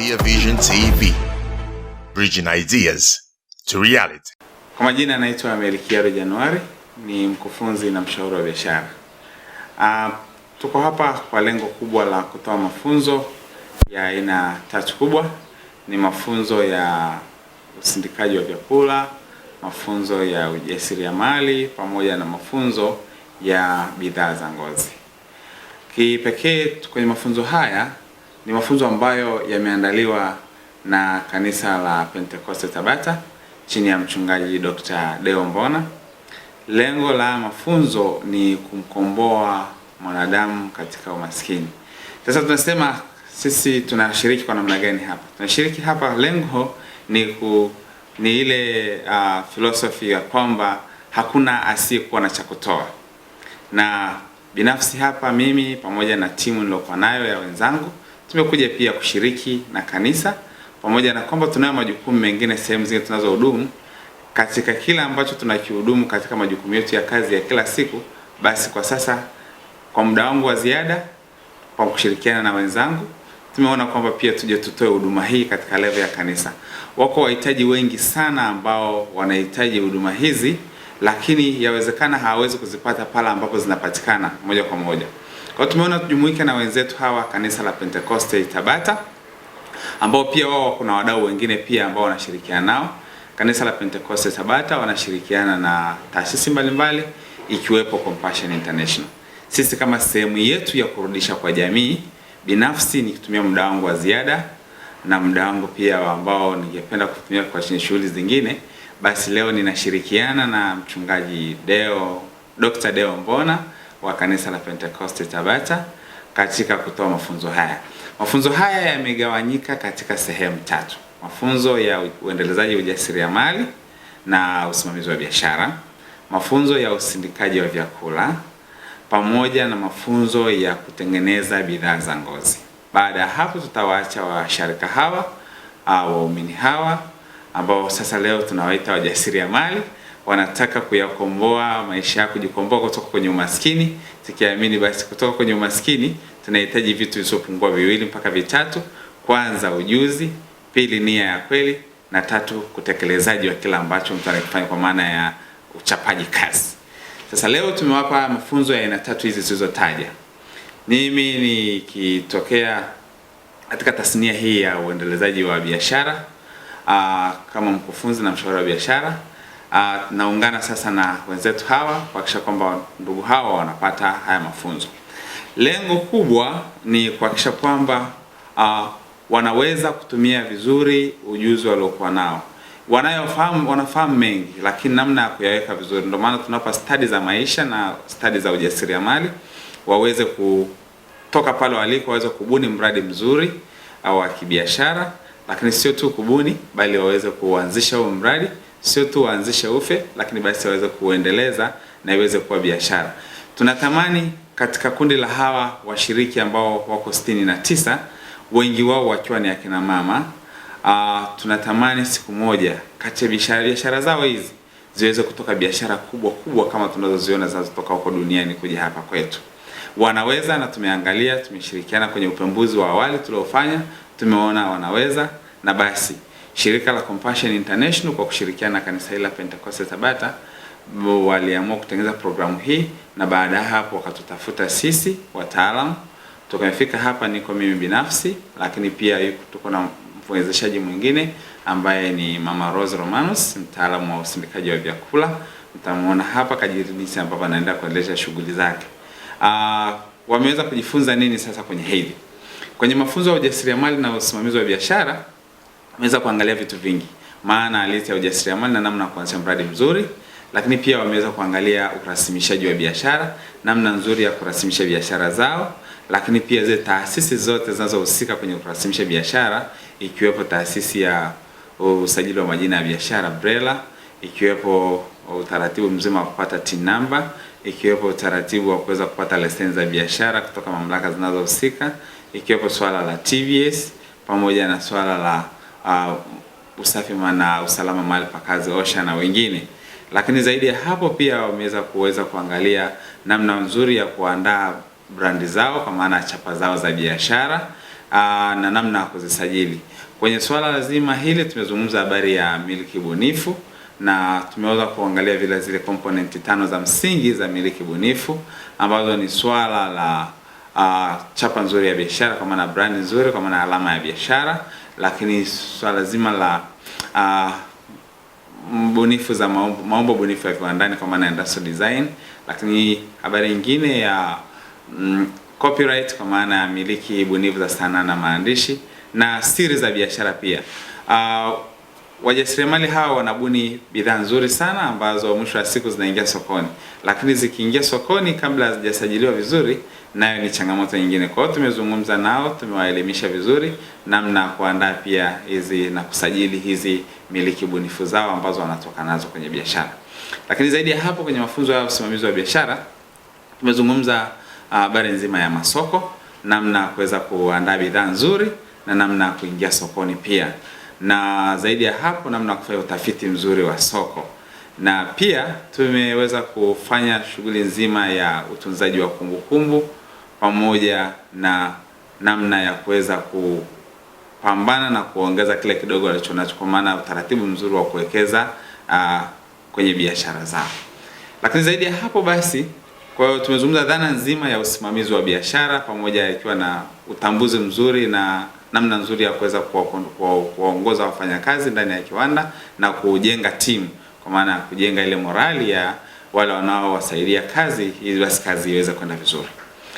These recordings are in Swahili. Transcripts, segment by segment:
Clear Vision TV, bridging ideas to reality. Kwa majina naitwa Melkiaro Januari, ni mkufunzi na mshauri wa biashara. Tuko hapa kwa lengo kubwa la kutoa mafunzo ya aina tatu kubwa. Ni mafunzo ya usindikaji wa vyakula, mafunzo ya ujasiriamali pamoja na mafunzo ya bidhaa za ngozi. Kipekee kwenye mafunzo haya ni mafunzo ambayo yameandaliwa na kanisa la Pentecoste Tabata chini ya mchungaji Dr. Deo Mbona. Lengo la mafunzo ni kumkomboa mwanadamu katika umaskini. Sasa tunasema sisi tunashiriki kwa namna gani hapa? Tunashiriki hapa, lengo ni ile philosophy ya kwamba hakuna asiyekuwa na cha kutoa. Na binafsi hapa mimi pamoja na timu nilokuwa nayo ya wenzangu tumekuja pia kushiriki na kanisa, pamoja na kwamba tunayo majukumu mengine sehemu zingine tunazohudumu. Katika kila ambacho tunakihudumu katika majukumu yetu ya kazi ya kila siku, basi kwa sasa kwa muda wangu wa ziada kwa kushirikiana na wenzangu tumeona kwamba pia tuje tutoe huduma hii katika level ya kanisa. Wako wahitaji wengi sana ambao wanahitaji huduma hizi, lakini yawezekana hawawezi kuzipata pala ambapo zinapatikana moja kwa moja. Kwa hiyo tumeona tujumuike na wenzetu hawa kanisa la Pentecoste Tabata, ambao pia wao kuna wadau wengine pia ambao wanashirikiana nao. Kanisa la Pentecoste Tabata wanashirikiana na taasisi mbalimbali ikiwepo Compassion International. Sisi kama sehemu yetu ya kurudisha kwa jamii, binafsi nikitumia muda wangu wa ziada na muda wangu pia ambao ningependa kutumia kwa shughuli zingine, basi leo ninashirikiana na mchungaji Dr. Deo Mbona wa kanisa la Pentecoste Tabata katika kutoa mafunzo haya. Mafunzo haya yamegawanyika katika sehemu tatu: mafunzo ya uendelezaji ujasiriamali na usimamizi wa biashara, mafunzo ya usindikaji wa vyakula, pamoja na mafunzo ya kutengeneza bidhaa za ngozi. Baada ya hapo tutawaacha washarika hawa au waumini hawa ambao sasa leo tunawaita wajasiriamali, wanataka kuyakomboa maisha yako, kujikomboa kutoka kwenye umaskini. Tukiamini basi kutoka kwenye umaskini tunahitaji vitu visivyopungua viwili mpaka vitatu: kwanza ujuzi, pili nia ya kweli, na tatu kutekelezaji wa kila ambacho mtu anakifanya kwa maana ya uchapaji kazi. Sasa leo tumewapa mafunzo ya aina tatu hizi zilizotaja. Mimi nikitokea katika tasnia hii ya uendelezaji wa biashara kama mkufunzi na mshauri wa biashara, naungana sasa na wenzetu hawa kuhakikisha kwamba ndugu hawa wanapata haya mafunzo. Lengo kubwa ni kuhakikisha kwamba wanaweza kutumia vizuri ujuzi waliokuwa nao. Wanafahamu mengi, lakini namna ya kuyaweka vizuri. Ndio maana tunapa stadi za maisha na stadi za ujasiriamali, waweze kutoka pale waliko waweze kubuni mradi mzuri au wa kibiashara, lakini sio tu kubuni bali waweze kuanzisha huo mradi, sio tu waanzishe ufe, lakini basi waweze kuendeleza na iweze kuwa biashara. Tunatamani katika kundi la hawa washiriki ambao wako 69, wengi wao wakiwa ni akina mama, tunatamani siku moja kati ya biashara zao hizi ziweze kutoka biashara kubwa kama tunazoziona zinazotoka huko duniani kuja hapa kwetu. Wanaweza, na tumeangalia, tumeshirikiana kwenye upembuzi wa awali tuliofanya, tumeona wanaweza, na basi shirika la Compassion International kwa kushirikiana na kanisa hili la Pentecoste Tabata waliamua kutengeneza programu hii, na baada ya hapo wakatutafuta sisi wataalamu. Tukafika hapa, niko mimi binafsi, lakini pia tuko na mwezeshaji mwingine ambaye ni Mama Rose Romanus, mtaalamu wa usindikaji wa vyakula. Mtamuona hapa kajiribisi ambapo anaenda kuendeleza shughuli zake. Wameweza kujifunza nini sasa kwenye hili? Kwenye mafunzo ya ujasiriamali na usimamizi wa biashara, wameweza kuangalia vitu vingi: maana halisi ya ujasiriamali na namna ya kuanzisha mradi mzuri, lakini pia wameweza kuangalia urasimishaji wa biashara, namna nzuri ya kurasimisha biashara zao, lakini pia zile taasisi zote zinazohusika kwenye kurasimisha biashara, ikiwepo taasisi ya usajili wa majina ya biashara BRELA, ikiwepo utaratibu mzima wa kupata TIN number, ikiwepo utaratibu wa kuweza kupata leseni za biashara kutoka mamlaka zinazohusika, ikiwepo swala la TVS, pamoja na swala la usafi na usalama mahali pa kazi OSHA na wengine. Lakini zaidi ya hapo pia wameweza kuangalia namna nzuri ya kuandaa brandi zao kwa maana chapa zao za biashara, na namna ya kuzisajili. Kwenye swala lazima hili tumezungumza habari ya miliki bunifu na tumeweza kuangalia vile zile component 5 za msingi za miliki bunifu ambazo ni swala la chapa nzuri ya biashara, kwa maana brand nzuri, kwa maana alama ya biashara, lakini swala zima la bunifu za maumbo bunifu ya viwandani, kwa maana industrial design, lakini habari nyingine ya copyright, kwa maana ya miliki bunifu za sanaa na maandishi, na siri za biashara pia. Wajasiriamali hawa wanabuni bidhaa nzuri sana ambazo mwisho wa siku zinaingia sokoni, lakini zikiingia sokoni kabla hazijasajiliwa vizuri, nayo ni changamoto nyingine. Kwa hiyo tumezungumza nao, tumewaelimisha vizuri namna ya kuandaa pia hizi na kusajili hizi miliki bunifu zao ambazo wanatoka nazo kwenye biashara. Lakini zaidi ya hapo, kwenye mafunzo ya usimamizi wa biashara tumezungumza habari nzima ya masoko, namna ya kuweza kuandaa bidhaa nzuri na namna ya kuingia sokoni pia, na zaidi ya hapo namna ya kufanya utafiti mzuri wa soko, na pia tumeweza kufanya shughuli nzima ya utunzaji wa kumbukumbu pamoja na namna ya kuweza kupambana na kuongeza kile kidogo walichonacho, kwa maana utaratibu mzuri wa kuwekeza kwenye biashara zao. Lakini zaidi ya hapo basi, kwa hiyo tumezungumza dhana nzima ya usimamizi wa biashara pamoja ikiwa na utambuzi mzuri na namna nzuri ya kuweza kuwaongoza wafanyakazi ndani ya kiwanda na kujenga timu, kwa maana ya kujenga ile morali ya wale wanaowasaidia kazi ili basi kazi iweze kwenda vizuri.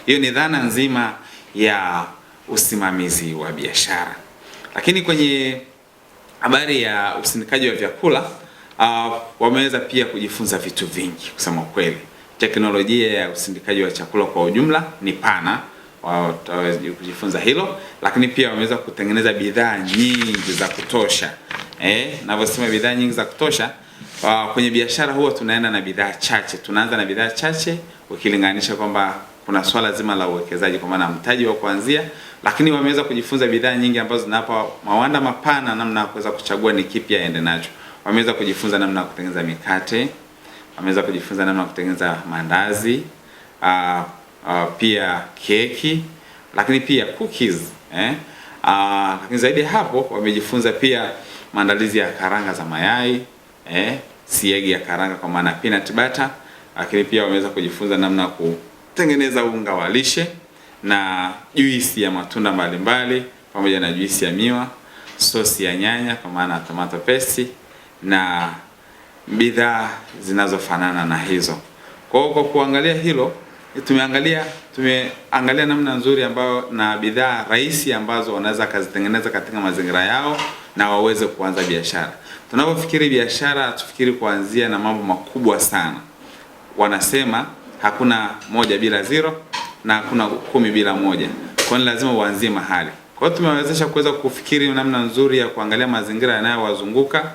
Hiyo ni dhana nzima ya usimamizi wa biashara. Lakini kwenye habari ya usindikaji wa vyakula wameweza pia kujifunza vitu vingi. Kusema kweli, teknolojia ya usindikaji wa chakula kwa ujumla ni pana, wataweza kujifunza hilo, lakini pia wameweza kutengeneza bidhaa nyingi za kutosha. Navyosema bidhaa nyingi za kutosha, kwenye biashara huwa tunaenda na bidhaa chache. Tunaanza na bidhaa chache ukilinganisha kwamba kuna swala zima la uwekezaji, kwa maana mtaji wa kuanzia, lakini wameweza kujifunza bidhaa nyingi ambazo zinapa mawanda mapana namna ya kuweza kuchagua ni kipi aende nacho. Wameweza kujifunza namna ya kutengeneza mikate, wameweza kujifunza namna ya kutengeneza mandazi, pia keki, lakini pia cookies, lakini zaidi ya hapo wamejifunza pia maandalizi ya karanga za mayai, siagi ya karanga kwa maana peanut butter, lakini pia wameweza kujifunza namna ya kutengeneza unga wa lishe na juisi ya matunda mbalimbali pamoja na juisi ya miwa, sosi ya nyanya kwa maana tomato paste na bidhaa zinazofanana na hizo. Kwa kuangalia hilo, tumeangalia namna nzuri ambayo na bidhaa rahisi ambazo wanaweza kazitengeneza katika mazingira yao na waweze kuanza biashara. Tunapofikiri biashara, tufikiri kuanzia na mambo makubwa sana. Wanasema hakuna moja bila zero na hakuna 10 bila moja. Kwa hiyo lazima uanzie mahali. Kwa hiyo tumewezesha kuweza kufikiri namna nzuri ya kuangalia mazingira yanayowazunguka.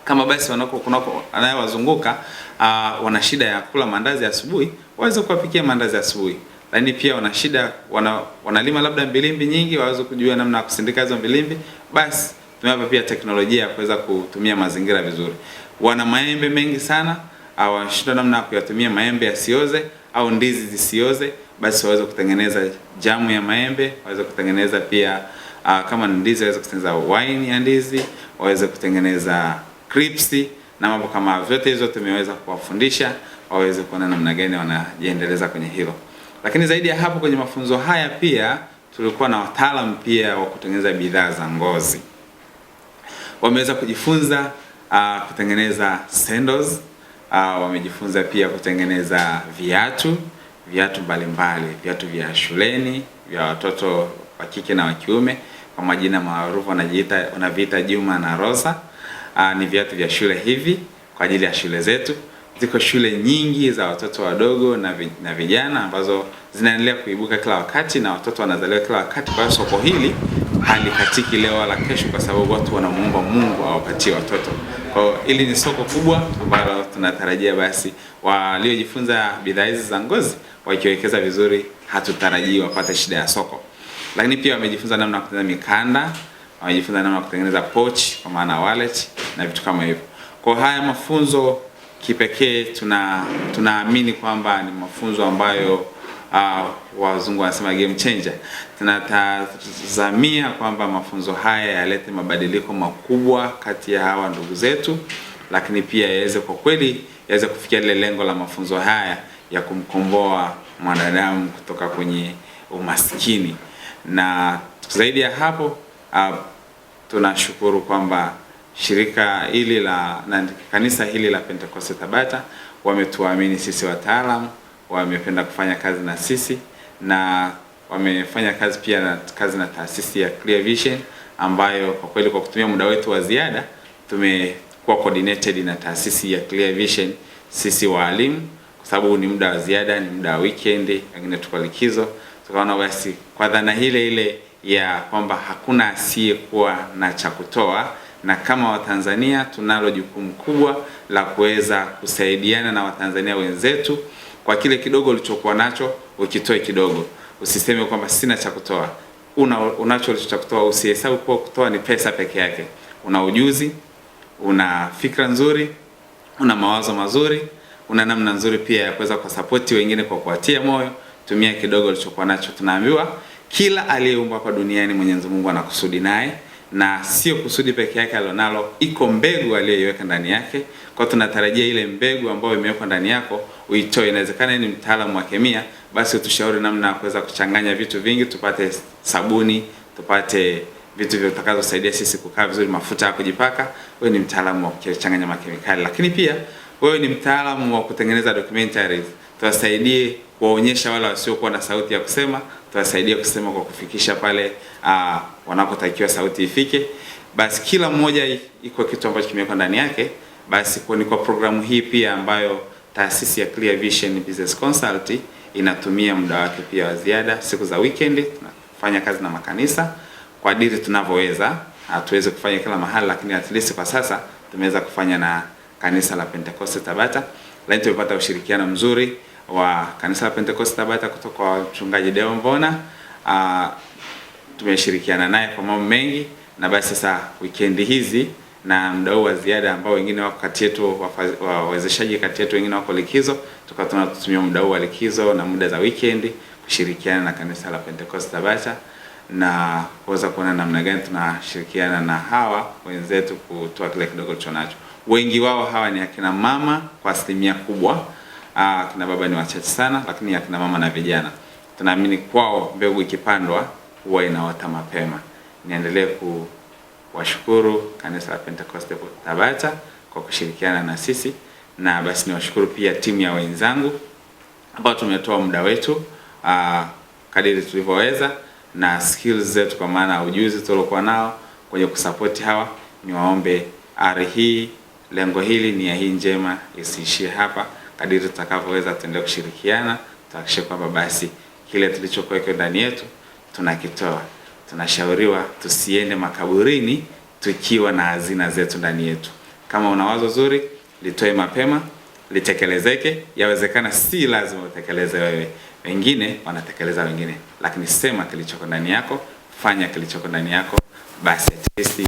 Kama basi kunako anayewazunguka wana shida ya kula mandazi asubuhi, waweze kuwapikia mandazi asubuhi. Lakini pia wana shida wanalima labda mbilimbi nyingi, waweze kujua namna ya kusindika hizo mbilimbi, basi tumewapa pia teknolojia ya kuweza kutumia mazingira vizuri. Wana maembe mengi sana, wanashindwa namna ya kuyatumia maembe yasioze au ndizi zisioze, basi waweze kutengeneza jamu ya maembe, waweze kutengeneza pia kama ndizi waweze kutengeneza wine ya ndizi, waweze kutengeneza crisps na mambo kama vyote hizo tumeweza kuwafundisha waweze kuona namna gani wanajiendeleza kwenye hilo. Lakini zaidi ya hapo, kwenye mafunzo haya pia tulikuwa na wataalamu pia wa kutengeneza bidhaa za ngozi. Wameweza kujifunza kutengeneza sandals, wamejifunza pia kutengeneza viatu mbalimbali, viatu vya shuleni vya watoto wa kike na wa kiume kwa majina maarufu wanaviita Juma na Rosa. Ni viatu vya shule hivi kwa ajili ya shule zetu. Ziko shule nyingi za watoto wadogo na vijana ambazo zinaendelea kuibuka kila wakati na watoto wanazaliwa kila wakati. Kwa hiyo soko hili halikatiki leo wala kesho, kwa sababu watu wanamuomba Mungu awapatie watoto. Kwa hiyo hili ni soko kubwa ambalo tunatarajia basi waliojifunza bidhaa hizi za ngozi wakiwekeza vizuri, hatutarajii wapate shida ya soko. Lakini pia wamejifunza namna ya kutengeneza mikanda, wamejifunza namna ya kutengeneza pouch kwa maana wallet na vitu kama hivyo. Kwa haya mafunzo kipekee tunaamini kwamba ni mafunzo ambayo wazungu wanasema game changer. Tunatazamia kwamba mafunzo haya yalete mabadiliko makubwa kati ya hawa ndugu zetu, lakini pia yaweze kwa kweli yaweze kufikia ile lengo la mafunzo haya ya kumkomboa mwanadamu kutoka kwenye umaskini. Na zaidi ya hapo, tunashukuru kwamba shirika hili na kanisa hili la Pentecost Tabata wametuamini sisi wataalamu, wamependa kufanya kazi na sisi, na wamefanya kazi pia na taasisi ya Clear Vision, ambayo kwa kweli kwa kutumia muda wetu wa ziada tumekuwa coordinated na taasisi ya Clear Vision sisi walimu, kwa sababu ni muda wa ziada, ni muda wa weekend, wengine tuko likizo. Tukaona basi kwa dhana ile ya kwamba hakuna asiyekuwa na cha kutoa, na kama Watanzania tunalo jukumu kubwa la kuweza kusaidiana na Watanzania wenzetu kwa kile kidogo ulichokuwa nacho, ukitoe kidogo. Usiseme kwamba sina cha kutoa. Unacho cha kutoa, usihesabu kwa kutoa ni pesa peke yake. Una ujuzi, una fikra nzuri, una mawazo mazuri, una namna nzuri pia ya kuweza kusupport wengine kwa kuwatia moyo. Tumia kidogo ulichokuwa nacho. Tunaambiwa kila aliyeumbwa hapa duniani Mwenyezi Mungu anakusudi naye, na sio kusudi peke yake alionalo, iko mbegu aliyoiweka ndani yake. Kwa tunatarajia ile mbegu ambayo imewekwa ndani yako uitoe. Inawezekana ni mtaalamu wa kemia, basi utushauri namna ya kuweza kuchanganya vitu vingi, tupate sabuni, tupate vitu vitakazosaidia sisi kukaa vizuri, mafuta ya kujipaka. Wewe ni mtaalamu wa kuchanganya makemikali, lakini pia wewe ni mtaalamu wa kutengeneza documentaries. Tuwasaidie kuwaonyesha wale wasiokuwa na sauti ya kusema, tuwasaidie kusema kwa kufikisha pale wanapotakiwa sauti ifike. Basi kila mmoja iko kitu ambacho kimewekwa ndani yake. Basi kwa programu hii pia ambayo taasisi ya Clear Vision Business Consult inatumia muda wake pia wa ziada, siku za weekend tunafanya kazi na makanisa kwa kadiri tunavyoweza. Hatuwezi kufanya kila mahali, lakini at least kwa sasa tumeweza kufanya na kanisa la Pentecost Tabata. Lakini tumepata ushirikiano mzuri wa kanisa la Pentecost Tabata kutoka kwa mchungaji Deo Mbona. Tumeshirikiana naye kwa mambo mengi, na basi sasa weekend hizi na muda wa ziada ambao wengine wako kati yetu, wawezeshaji kati yetu wengine wako likizo, tunatumia muda wa likizo na muda za weekend kushirikiana na kanisa la Pentecost Tabata na kuweza kuona namna gani tunashirikiana na hawa wenzetu kutoa kile kidogo tunacho. Wengi wao hawa ni akina mama kwa asilimia kubwa. Akina baba ni wachache sana, lakini akina mama na vijana tunaamini kwao mbegu ikipandwa huwa inaota mapema. Niendelee kuwashukuru kanisa la Pentecost Tabata kwa kushirikiana na sisi, na basi niwashukuru pia timu ya wenzangu ambao tumetoa muda wetu kadiri tulivyoweza na skills zetu, kwa maana ujuzi tuliokuwa nao kwenye kusupport hawa. Niwaombe hii lengo hili ni ya hii njema isiishie hapa. Kadiri tutakavyoweza tuendelee kushirikiana, tuhakikishe kwamba basi kile tulichokuweka ndani yetu tunakitoa. Tunashauriwa tusiende makaburini tukiwa na hazina zetu ndani yetu. Kama una wazo zuri, litoe mapema, litekelezeke. Yawezekana si lazima utekeleze wewe, wengine wanatekeleza wengine, lakini sema kilichoko ndani yako, fanya kilichoko ndani yako, basi at least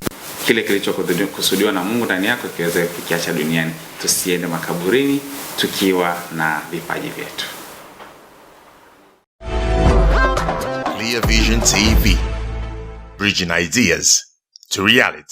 kile kilichokusudiwa na Mungu ndani yako kiweze kukiacha duniani. Tusiende makaburini tukiwa na vipaji vyetu. Clear Vision TV, bridging ideas to reality.